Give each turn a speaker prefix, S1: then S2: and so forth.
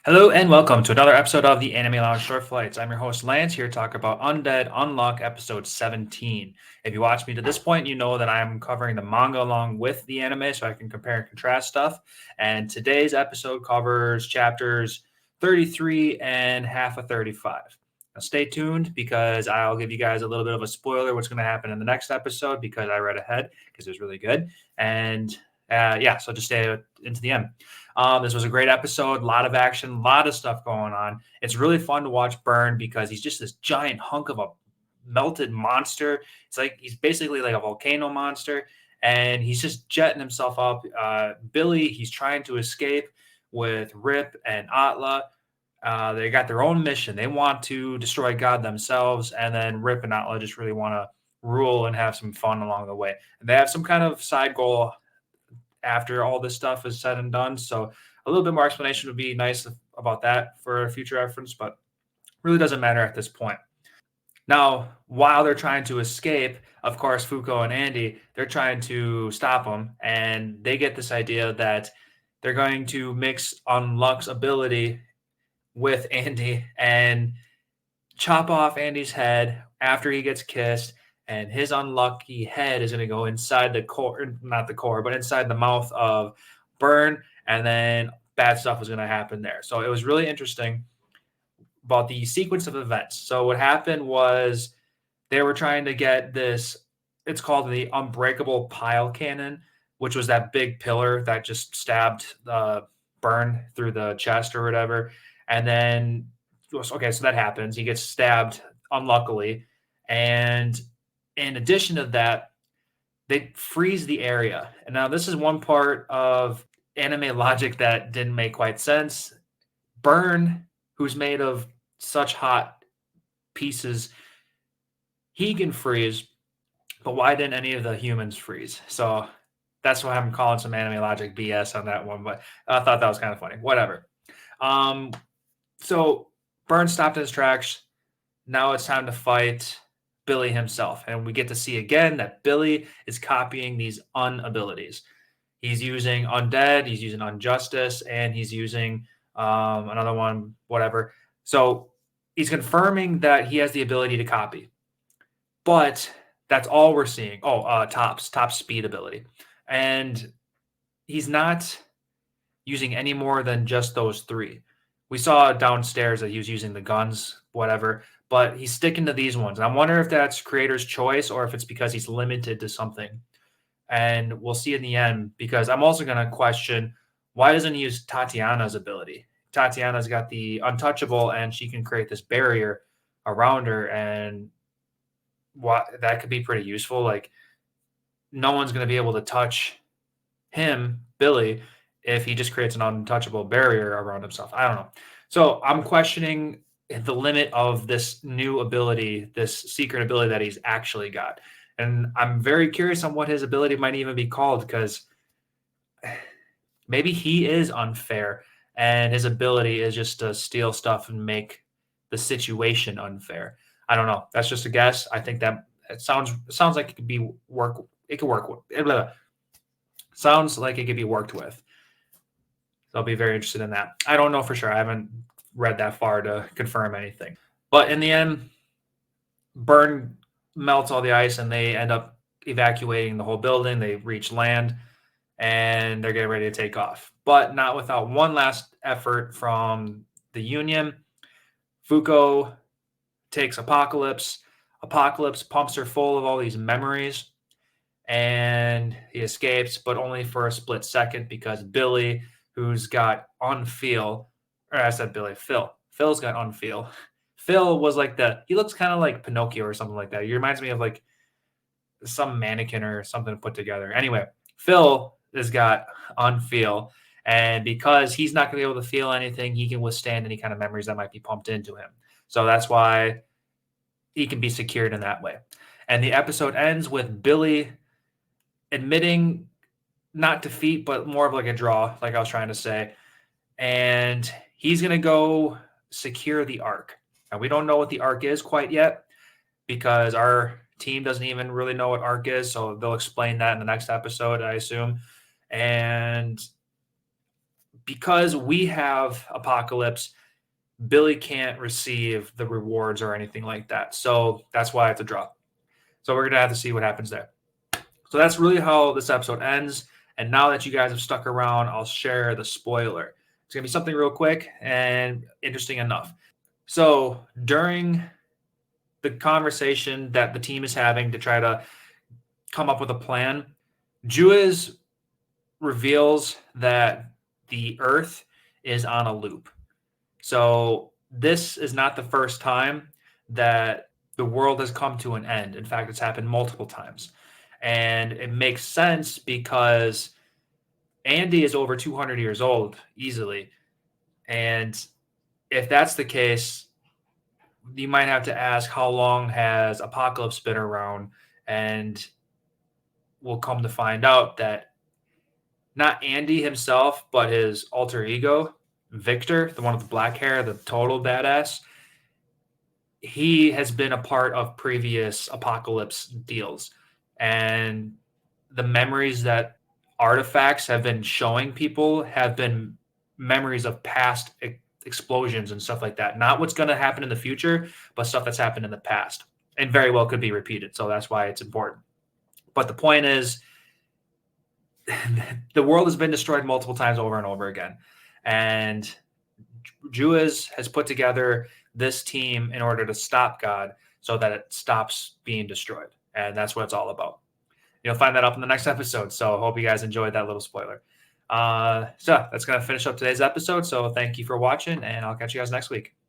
S1: Hello and welcome to another episode of the Anime Lounge Short Flights. I'm your host Lance here to talk about Undead Unluck episode 17. If you watch me to this point, you know that I'm covering the manga along with the anime so I can compare and contrast stuff. And today's episode covers chapters 33 and half of 35. Now stay tuned because I'll give you guys a little bit of a spoiler what's going to happen in the next episode because I read ahead because it was really good. And so just stay into the end. This was a great episode, a lot of action, a lot of stuff going on. It's really fun to watch Burn because he's just this giant hunk of a melted monster. It's like he's basically like a volcano monster, and he's just jetting himself up. Billy, he's trying to escape with Rip and Atla. They got their own mission. They want to destroy God themselves, and then Rip and Atla just really want to rule and have some fun along the way. And they have some kind of side goal after all this stuff is said and done. So a little bit more explanation would be nice about that for future reference, but really doesn't matter at this point. Now, while they're trying to escape, of course, Fuko and Andy, they're trying to stop them, and they get this idea that they're going to mix Unluck's ability with Andy and chop off Andy's head after he gets kissed, and his unlucky head is going to go inside the core, not the core, but inside the mouth of Burn, and then bad stuff was going to happen there. So it was really interesting about the sequence of events. So what happened was they were trying to get this, it's called the unbreakable pile cannon, which was that big pillar that just stabbed Burn through the chest or whatever. And then okay, so that happens. He gets stabbed, unluckily. And in addition to that, they freeze the area. And now this is one part of anime logic that didn't make quite sense. Burn, who's made of such hot pieces, he can freeze, but why didn't any of the humans freeze? So that's why I'm calling some anime logic BS on that one. But I thought that was kind of funny. Whatever. So Burn stopped in his tracks. Now it's time to fight Billy himself. And we get to see again that Billy is copying these unabilities. He's using Undead, he's using Unjustice, and he's using another one, whatever. So he's confirming that he has the ability to copy. But that's all we're seeing. Oh, top speed ability. And he's not using any more than just those three. We saw downstairs that he was using the guns, whatever, but he's sticking to these ones. And I wonder if that's creator's choice or if it's because he's limited to something. And we'll see in the end, because I'm also going to question why doesn't he use Tatiana's ability? Tatiana's got the untouchable and she can create this barrier around her. And that could be pretty useful. Like, no one's going to be able to touch him, Billy, if he just creates an untouchable barrier around himself. I don't know. So I'm questioning the limit of this new ability, this secret ability that he's actually got. And I'm very curious on what his ability might even be called, because maybe he is unfair and his ability is just to steal stuff and make the situation unfair. I don't know. That's just a guess. I think that it sounds like it could be work. It could work. Sounds like it could be worked with. So I'll be very interested in that. I don't know for sure. I haven't read that far to confirm anything. But in the end, Burn melts all the ice and they end up evacuating the whole building. They reach land and they're getting ready to take off. But not without one last effort from the Union. Fuko takes Apocalypse. Apocalypse pumps her full of all these memories. And he escapes, but only for a split second because Billy, who's got Unfeel, or I said Billy, Phil. Phil's got Unfeel. Phil was like he looks kind of like Pinocchio or something like that. He reminds me of like some mannequin or something put together. Anyway, Phil has got Unfeel. And because he's not going to be able to feel anything, he can withstand any kind of memories that might be pumped into him. So that's why he can be secured in that way. And the episode ends with Billy admitting not defeat, but more of like a draw, like I was trying to say. And he's going to go secure the Ark. And we don't know what the Ark is quite yet because our team doesn't even really know what Ark is. So they'll explain that in the next episode, I assume. And because we have Apocalypse, Billy can't receive the rewards or anything like that. So that's why it's a draw. So we're going to have to see what happens there. So that's really how this episode ends. And now that you guys have stuck around, I'll share the spoiler. It's going to be something real quick and interesting enough. So during the conversation that the team is having to try to come up with a plan, Juiz reveals that the Earth is on a loop. So this is not the first time that the world has come to an end. In fact, it's happened multiple times. And it makes sense because Andy is over 200 years old easily. And if that's the case, you might have to ask how long has Apocalypse been around? And we'll come to find out that not Andy himself, but his alter ego, Victor, the one with the black hair, the total badass, he has been a part of previous Apocalypse deals. And the memories that artifacts have been showing people have been memories of past explosions and stuff like that. Not what's going to happen in the future, but stuff that's happened in the past and very well could be repeated. So that's why it's important. But the point is, the world has been destroyed multiple times over and over again. And Juiz has put together this team in order to stop God so that it stops being destroyed. And that's what it's all about. You'll find that up in the next episode. So I hope you guys enjoyed that little spoiler. So that's going to finish up today's episode. So thank you for watching, and I'll catch you guys next week.